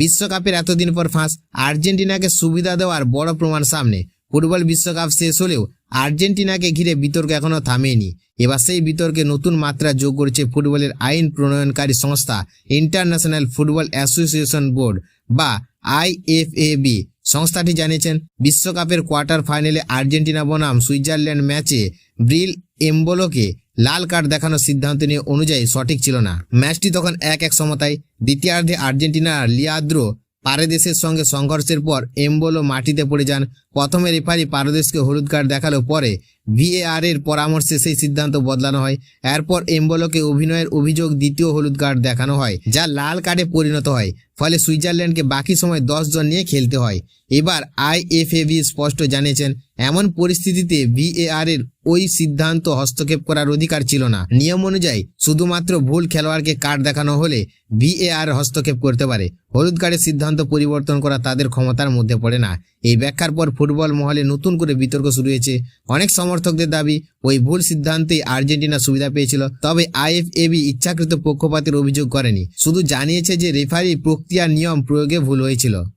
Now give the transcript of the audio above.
বিশ্বকাপের এতদিন পর ফাঁস, আর্জেন্টিনাকে সুবিধা দেওয়ার বড় প্রমাণ সামনে। ফুটবল বিশ্বকাপ শেষ হলেও আর্জেন্টিনাকে ঘিরে বিতর্ক এখনো থামেনি। এবার সেই বিতর্কে নতুন মাত্রা যোগ করেছে ফুটবলের আইন প্রণয়নকারী সংস্থা ইন্টারন্যাশনাল ফুটবল অ্যাসোসিয়েশন বোর্ড বা IFAB। সংস্থাটি জানিয়েছেন, বিশ্বকাপের কোয়ার্টার ফাইনালে আর্জেন্টিনা বনাম সুইজারল্যান্ড ম্যাচে ব্রিল এমবোলোকে লাল কার্ড দেখানোর সিদ্ধান্ত নিয়ে অনুযায়ী সঠিক ছিল না। ম্যাচটি তখন 1-1 সমতায়। দ্বিতীয়ার্ধে আর্জেন্টিনার লিয়াদ্রো পারেদেসের সঙ্গে সংঘর্ষের পর এমবোলো মাটিতে পড়ে যান। প্রথমে রেফারি পারেদেসকে হলুদ কার্ড দেখালো, পরে VAR এর পরামর্শে সেই সিদ্ধান্ত বদলানো হয়। এরপর এমবোলোকে অভিনয়ের অভিযোগ দ্বিতীয় হলুদ কার্ড দেখানো হয়, যা লাল কার্ডে পরিণত হয়। ফলে সুইজারল্যান্ডকে বাকি সময় 10 জন নিয়ে খেলতে হয়। এবার IFAB স্পষ্ট জানিয়েছেন, এমন পরিস্থিতিতে VAR এর ওই সিদ্ধান্ত হস্তক্ষেপ করার অধিকার ছিল না। নিয়ম অনুযায়ী শুধুমাত্র ভুল খেলোয়াড়কে কার্ড দেখানো হলে VAR হস্তক্ষেপ করতে পারে। হলুদ কার্ডের সিদ্ধান্ত পরিবর্তন করা তাদের ক্ষমতার মধ্যে পড়ে না। এই ব্যাখ্যার পর ফুটবল মহলে নতুন করে বিতর্ক শুরু হয়েছে। অনেক সমর্থকদের দাবি, ওই ভুল সিদ্ধান্তেই আর্জেন্টিনা সুবিধা পেয়েছিল। তবে IFAB ইচ্ছাকৃত পক্ষপাতের অভিযোগ করেনি, শুধু জানিয়েছে যে রেফারি প্রক্রিয়ার নিয়ম প্রয়োগে ভুল হয়েছিল।